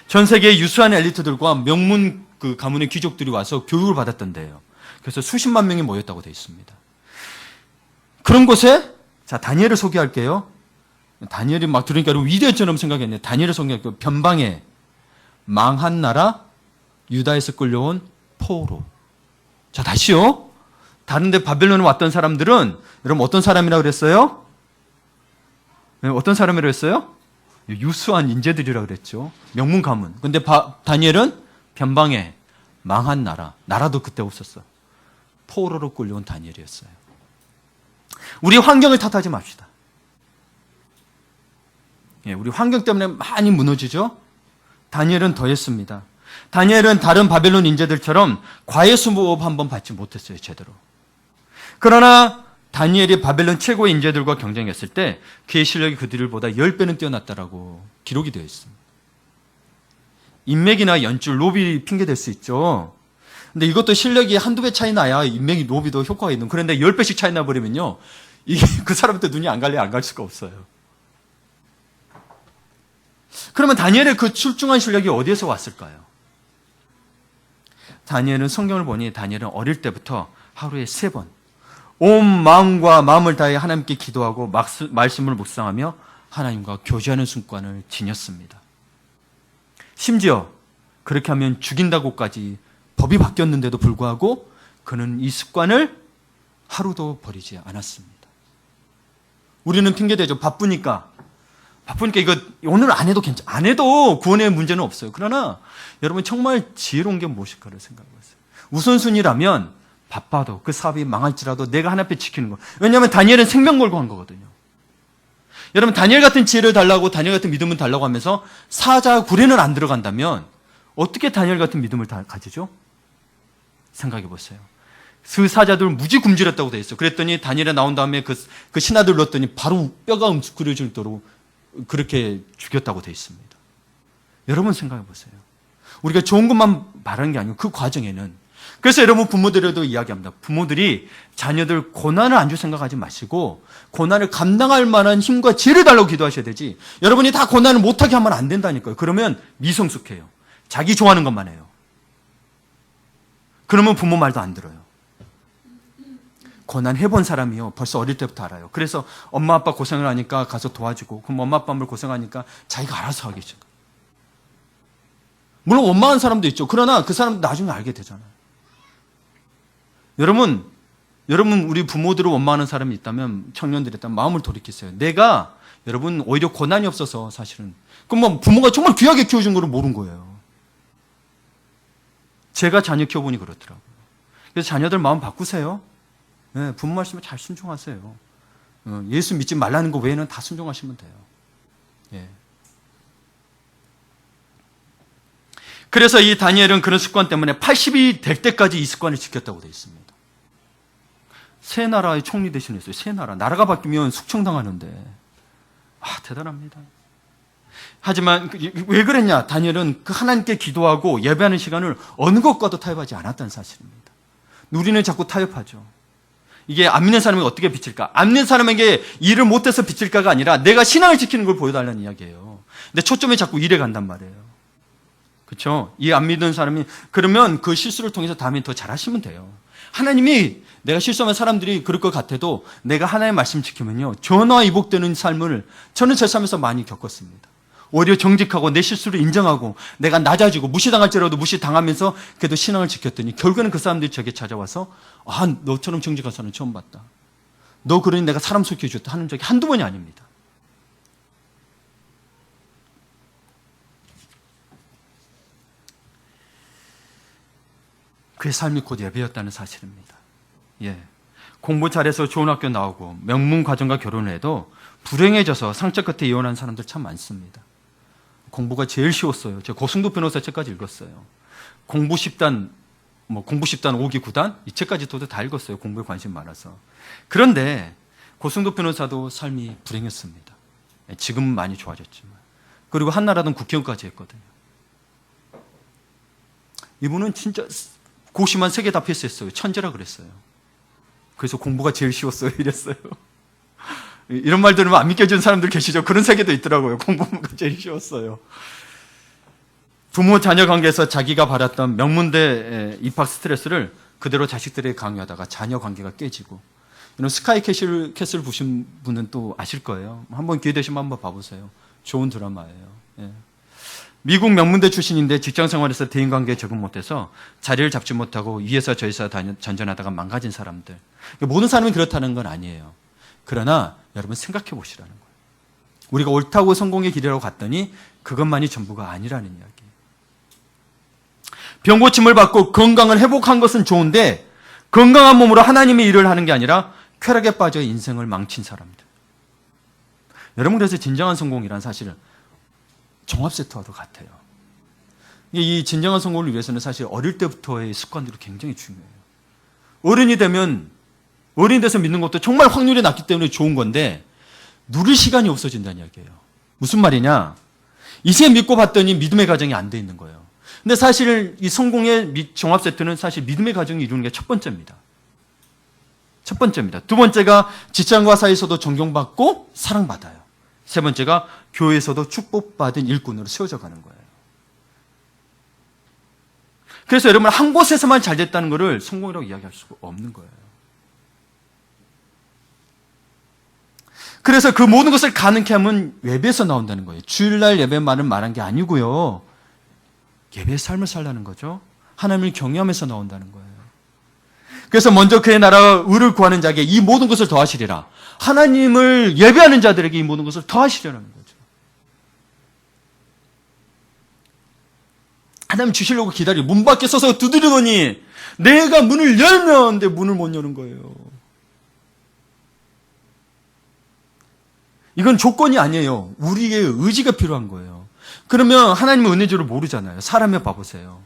S1: 전 세계의 유수한 엘리트들과 명문 그 가문의 귀족들이 와서 교육을 받았던데요. 그래서 수십만 명이 모였다고 되어 있습니다. 그런 곳에, 자, 다니엘을 소개할게요. 다니엘이 막 들으니까 위대처럼 생각했네. 다니엘의 성경 변방에 망한 나라 유다에서 끌려온 포로. 자, 다시요. 다른데 바벨론에 왔던 사람들은 여러분 어떤 사람이라고 그랬어요? 네, 어떤 사람이라고 했어요? 유수한 인재들이라고 그랬죠. 명문 가문. 근데 다니엘은 변방에 망한 나라도 그때 없었어. 포로로 끌려온 다니엘이었어요. 우리 환경을 탓하지 맙시다. 예, 우리 환경 때문에 많이 무너지죠? 다니엘은 더했습니다. 다니엘은 다른 바벨론 인재들처럼 과외수업 한번 받지 못했어요, 제대로. 그러나 다니엘이 바벨론 최고의 인재들과 경쟁했을 때 그의 실력이 그들보다 10배는 뛰어났다라고 기록이 되어 있습니다. 인맥이나 연출, 로비 핑계될 수 있죠. 근데 이것도 실력이 한두 배 차이 나야 인맥이, 로비도 효과가 있는. 그런데 10배씩 차이 나버리면요, 이게 그 사람한테 눈이 안 갈래 안 갈 수가 없어요. 그러면 다니엘의 그 출중한 실력이 어디에서 왔을까요? 다니엘은 성경을 보니 다니엘은 어릴 때부터 하루에 3번 온 마음과 마음을 다해 하나님께 기도하고 말씀을 묵상하며 하나님과 교제하는 습관을 지녔습니다. 심지어 그렇게 하면 죽인다고까지 법이 바뀌었는데도 불구하고 그는 이 습관을 하루도 버리지 않았습니다. 우리는 핑계대죠. 바쁘니까 이거 오늘 안 해도 안 해도 구원의 문제는 없어요. 그러나 여러분 정말 지혜로운 게 무엇일까를 생각해보세요. 우선순위라면 바빠도 그 사업이 망할지라도 내가 하나 앞에 지키는 거. 왜냐하면 다니엘은 생명 걸고 한 거거든요. 여러분 다니엘 같은 지혜를 달라고, 다니엘 같은 믿음을 달라고 하면서 사자 굴에는 안 들어간다면 어떻게 다니엘 같은 믿음을 가지죠? 생각해 보세요. 그 사자들 무지굶주렸다고 돼 있어요. 그랬더니 다니엘에 나온 다음에 그 신하들 넣었더니 바로 뼈가 움츠러질 정도로 그렇게 죽였다고 돼 있습니다. 여러분 생각해 보세요. 우리가 좋은 것만 말하는 게 아니고 그 과정에는. 그래서 여러분 부모들에도 이야기합니다. 부모들이 자녀들 고난을 안 줄 생각하지 마시고 고난을 감당할 만한 힘과 지혜를 달라고 기도하셔야 되지, 여러분이 다 고난을 못하게 하면 안 된다니까요. 그러면 미성숙해요. 자기 좋아하는 것만 해요. 그러면 부모 말도 안 들어요. 고난 해본 사람이요, 벌써 어릴 때부터 알아요. 그래서 엄마 아빠 고생을 하니까 가서 도와주고, 그럼 엄마 아빠를 고생하니까 자기가 알아서 하겠죠. 물론 원망한 사람도 있죠. 그러나 그 사람도 나중에 알게 되잖아요. 여러분 우리 부모들을 원망하는 사람이 있다면, 청년들이 있다면 마음을 돌이키세요. 내가 여러분 오히려 고난이 없어서 사실은, 그럼 뭐 부모가 정말 귀하게 키워준 거를 모른 거예요. 제가 자녀 키워보니 그렇더라고요. 그래서 자녀들 마음 바꾸세요. 네, 부모 말씀에 잘 순종하세요. 예수 믿지 말라는 거 외에는 다 순종하시면 돼요. 예. 그래서 이 다니엘은 그런 습관 때문에 80이 될 때까지 이 습관을 지켰다고 되어 있습니다. 새 나라의 총리 대신했어요. 새 나라가 바뀌면 숙청당하는데, 대단합니다. 하지만 왜 그랬냐? 다니엘은 그 하나님께 기도하고 예배하는 시간을 어느 것과도 타협하지 않았다는 사실입니다. 우리는 자꾸 타협하죠. 이게 안 믿는 사람에게 어떻게 비칠까? 안 믿는 사람에게 일을 못해서 비칠까가 아니라 내가 신앙을 지키는 걸 보여달라는 이야기예요. 근데 초점이 자꾸 일에 간단 말이에요. 그렇죠? 이 안 믿는 사람이, 그러면 그 실수를 통해서 다음에 더 잘하시면 돼요. 하나님이, 내가 실수하면 사람들이 그럴 것 같아도 내가 하나님의 말씀 지키면요, 전화위복되는 삶을 저는 제 삶에서 많이 겪었습니다. 오히려 정직하고 내 실수를 인정하고 내가 낮아지고 무시당할지라도 무시당하면서 그래도 신앙을 지켰더니 결국에는 그 사람들이 저에게 찾아와서, 너처럼 정직한 사람 처음 봤다. 너 그러니 내가 사람 속여줬다 하는 적이 한두 번이 아닙니다. 그의 삶이 곧 예배였다는 사실입니다. 예. 공부 잘해서 좋은 학교 나오고 명문 가정과 결혼을 해도 불행해져서 상처 끝에 이혼한 사람들 참 많습니다. 공부가 제일 쉬웠어요. 제가 고승도 변호사 책까지 읽었어요. 공부 10단 5기 9단 이 책까지 저도 다 읽었어요. 공부에 관심 많아서. 그런데 고승도 변호사도 삶이 불행했습니다. 지금은 많이 좋아졌지만. 그리고 한나라든 국회의원까지 했거든요. 이분은 진짜 고시만 3개 다 패스했어요. 천재라 그랬어요. 그래서 공부가 제일 쉬웠어요. 이랬어요. 이런 말 들으면 안 믿겨지는 사람들 계시죠? 그런 세계도 있더라고요. 공부가 제일 쉬웠어요. 부모 자녀 관계에서 자기가 받았던 명문대 입학 스트레스를 그대로 자식들에게 강요하다가 자녀 관계가 깨지고, 스카이 캐슬 보신 분은 또 아실 거예요. 한번 기회 되시면 한번 봐보세요. 좋은 드라마예요. 예. 미국 명문대 출신인데 직장 생활에서 대인관계에 적응 못해서 자리를 잡지 못하고 위에서 저에서 전전하다가 망가진 사람들. 모든 사람이 그렇다는 건 아니에요. 그러나 여러분 생각해 보시라는 거예요. 우리가 옳다고 성공의 길이라고 갔더니 그것만이 전부가 아니라는 이야기. 병 고침을 받고 건강을 회복한 것은 좋은데 건강한 몸으로 하나님의 일을 하는 게 아니라 쾌락에 빠져 인생을 망친 사람들. 여러분, 그래서 진정한 성공이란 사실은 종합세트와도 같아요. 이 진정한 성공을 위해서는 사실 어릴 때부터의 습관들이 굉장히 중요해요. 어른이 돼서 믿는 것도 정말 확률이 낮기 때문에 좋은 건데 누릴 시간이 없어진다는 이야기예요. 무슨 말이냐? 이제 믿고 봤더니 믿음의 가정이 안 돼 있는 거예요. 근데 사실 이 성공의 종합세트는 사실 믿음의 가정이 이루는 게 첫 번째입니다. 첫 번째입니다. 두 번째가 직장과 사이에서도 존경받고 사랑받아요. 세 번째가 교회에서도 축복받은 일꾼으로 세워져 가는 거예요. 그래서 여러분, 한 곳에서만 잘 됐다는 것을 성공이라고 이야기할 수가 없는 거예요. 그래서 그 모든 것을 가능케 하면 예배에서 나온다는 거예요. 주일날 예배만은 말한 게 아니고요. 예배의 삶을 살라는 거죠. 하나님을 경외하면서 나온다는 거예요. 그래서 먼저 그의 나라와 의를 구하는 자에게 이 모든 것을 더하시리라. 하나님을 예배하는 자들에게 이 모든 것을 더하시려는 거죠. 하나님 주시려고 기다리고 문 밖에 서서 두드리더니 내가 문을 열면 내 문을 못 여는 거예요. 이건 조건이 아니에요. 우리의 의지가 필요한 거예요. 그러면 하나님의 은혜주를 모르잖아요. 사람의 봐보세요.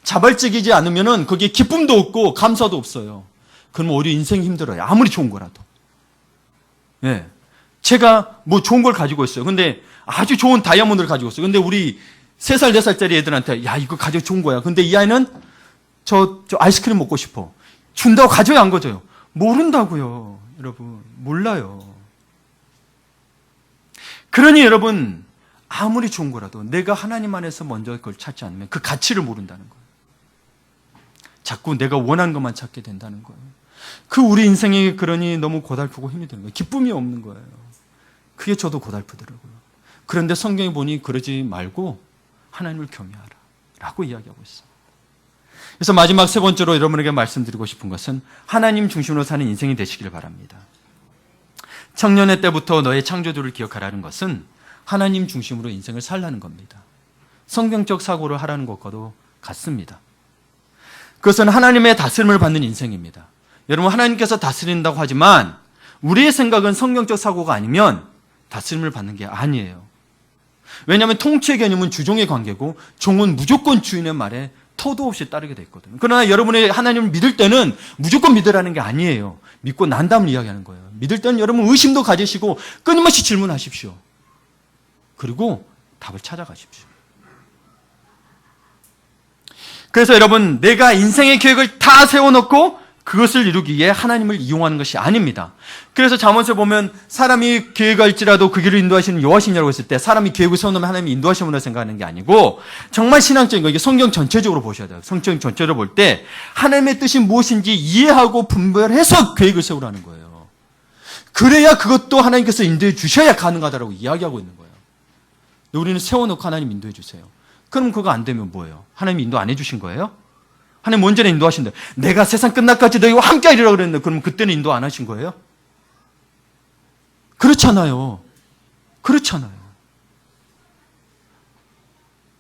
S1: 자발적이지 않으면 거기에 기쁨도 없고 감사도 없어요. 그럼 오히려 인생이 힘들어요. 아무리 좋은 거라도. 예. 제가 뭐 좋은 걸 가지고 있어요. 근데 아주 좋은 다이아몬드를 가지고 있어요. 근데 우리 3살, 4살짜리 애들한테 야, 이거 가져 좋은 거야. 근데 이 아이는 저 아이스크림 먹고 싶어. 준다고 가져요, 안 가져요? 모른다고요. 여러분, 몰라요. 그러니 여러분, 아무리 좋은 거라도 내가 하나님 안에서 먼저 그걸 찾지 않으면 그 가치를 모른다는 거예요. 자꾸 내가 원하는 것만 찾게 된다는 거예요. 그 우리 인생이 그러니 너무 고달프고 힘이 드는 거예요. 기쁨이 없는 거예요. 그게 저도 고달프더라고요. 그런데 성경에 보니 그러지 말고 하나님을 경외하라 라고 이야기하고 있어요. 그래서 마지막 세 번째로 여러분에게 말씀드리고 싶은 것은 하나님 중심으로 사는 인생이 되시길 바랍니다. 청년의 때부터 너의 창조주를 기억하라는 것은 하나님 중심으로 인생을 살라는 겁니다. 성경적 사고를 하라는 것과도 같습니다. 그것은 하나님의 다스림을 받는 인생입니다. 여러분, 하나님께서 다스린다고 하지만 우리의 생각은 성경적 사고가 아니면 다스림을 받는 게 아니에요. 왜냐하면 통치의 개념은 주종의 관계고 종은 무조건 주인의 말에 터도 없이 따르게 돼 있거든요. 그러나 여러분이 하나님을 믿을 때는 무조건 믿으라는 게 아니에요. 믿고 난 다음을 이야기하는 거예요. 믿을 때는 여러분 의심도 가지시고 끊임없이 질문하십시오. 그리고 답을 찾아가십시오. 그래서 여러분, 내가 인생의 계획을 다 세워놓고 그것을 이루기 위해 하나님을 이용하는 것이 아닙니다. 그래서 잠언서 보면 사람이 계획할지라도 그 길을 인도하시는 여호와시냐고 했을 때 사람이 계획을 세워놓으면 하나님이 인도하시면서 생각하는 게 아니고 정말 신앙적인 거, 이게 성경 전체적으로 보셔야 돼요. 성경 전체를 볼 때 하나님의 뜻이 무엇인지 이해하고 분별해서 계획을 세우라는 거예요. 그래야 그것도 하나님께서 인도해 주셔야 가능하다고 이야기하고 있는 거예요. 우리는 세워놓고 하나님 인도해 주세요. 그럼 그거 안 되면 뭐예요? 하나님 인도 안 해주신 거예요? 하나님 언제나 인도하신다. 내가 세상 끝날까지 너희와 함께 하리라 그랬는데 그럼 그때는 인도 안 하신 거예요? 그렇잖아요. 그렇잖아요.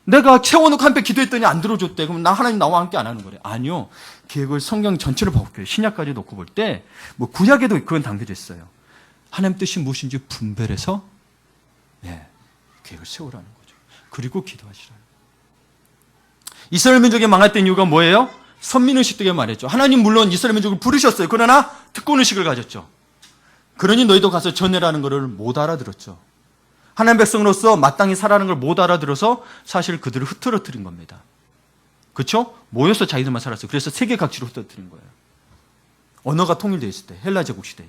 S1: 내가 세워놓고 함께 기도했더니 안 들어줬대. 그럼 나 하나님 나와 함께 안 하는 거래. 아니요. 계획을 성경 전체를 볼게요. 신약까지 놓고 볼 때 뭐 구약에도 그건 담겨져 있어요. 하나님 뜻이 무엇인지 분별해서 계획을 세우라는 거죠. 그리고 기도하시라는 거예요. 이스라엘 민족이 망했던 이유가 뭐예요? 선민의식 때문에 말했죠. 하나님 물론 이스라엘 민족을 부르셨어요. 그러나 특권의식을 가졌죠. 그러니 너희도 가서 전해라는 것을 못 알아들었죠. 하나님 백성으로서 마땅히 살아가는 걸 못 알아들어서 사실 그들을 흐트러뜨린 겁니다. 그렇죠? 모여서 자기들만 살았어요. 그래서 세계 각지로 흐트러뜨린 거예요. 언어가 통일되어 있을 때, 헬라 제국 시대에.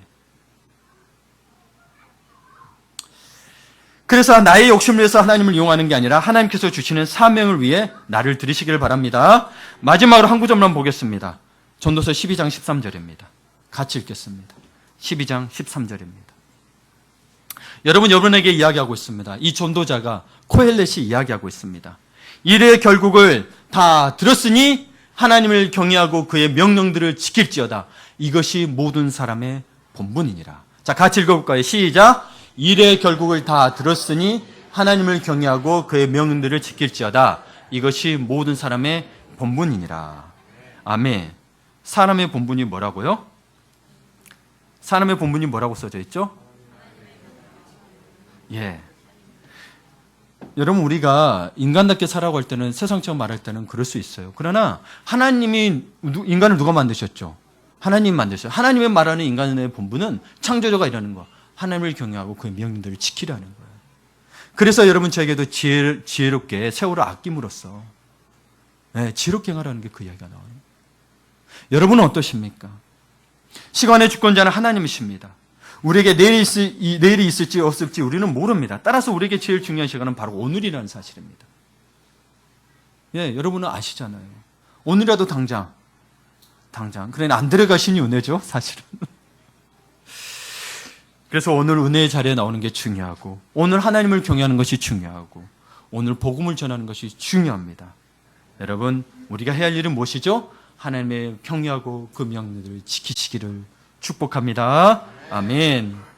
S1: 그래서 나의 욕심을 위해서 하나님을 이용하는 게 아니라 하나님께서 주시는 사명을 위해 나를 들이시길 바랍니다. 마지막으로 한 구절만 보겠습니다. 전도서 12장 13절입니다. 같이 읽겠습니다. 12장 13절입니다. 여러분, 여러분에게 이야기하고 있습니다. 이 전도자가 코헬렛이 이야기하고 있습니다. 일의 결국을 다 들었으니 하나님을 경외하고 그의 명령들을 지킬지어다. 이것이 모든 사람의 본분이니라. 자, 같이 읽어볼까요? 시작. 일의 결국을 다 들었으니 하나님을 경외하고 그의 명령들을 지킬지어다. 이것이 모든 사람의 본분이니라. 아멘. 사람의 본분이 뭐라고요? 사람의 본분이 뭐라고 써져 있죠? 예. 여러분, 우리가 인간답게 살아가고 할 때는, 세상처럼 말할 때는 그럴 수 있어요. 그러나 하나님이 인간을 누가 만드셨죠? 하나님 만드셨어요. 하나님의 말하는 인간의 본분은 창조주가 이라는 거, 하나님을 경외하고 그의 명령들을 지키라는 거예요. 그래서 여러분, 저에게도 지혜롭게 세월을 아낌으로써 지혜롭게 행하라는 게 그 이야기가 나와요. 여러분은 어떠십니까? 시간의 주권자는 하나님이십니다. 우리에게 내일이 있을지 없을지 우리는 모릅니다. 따라서 우리에게 제일 중요한 시간은 바로 오늘이라는 사실입니다. 예, 여러분은 아시잖아요. 오늘이라도 당장. 그러나 안 들어가시니 은혜죠, 사실은. 그래서 오늘 은혜의 자리에 나오는 게 중요하고, 오늘 하나님을 경외하는 것이 중요하고, 오늘 복음을 전하는 것이 중요합니다. 여러분, 우리가 해야 할 일은 무엇이죠? 하나님의 경외하고 그 명령들을 지키시기를 축복합니다. 아멘.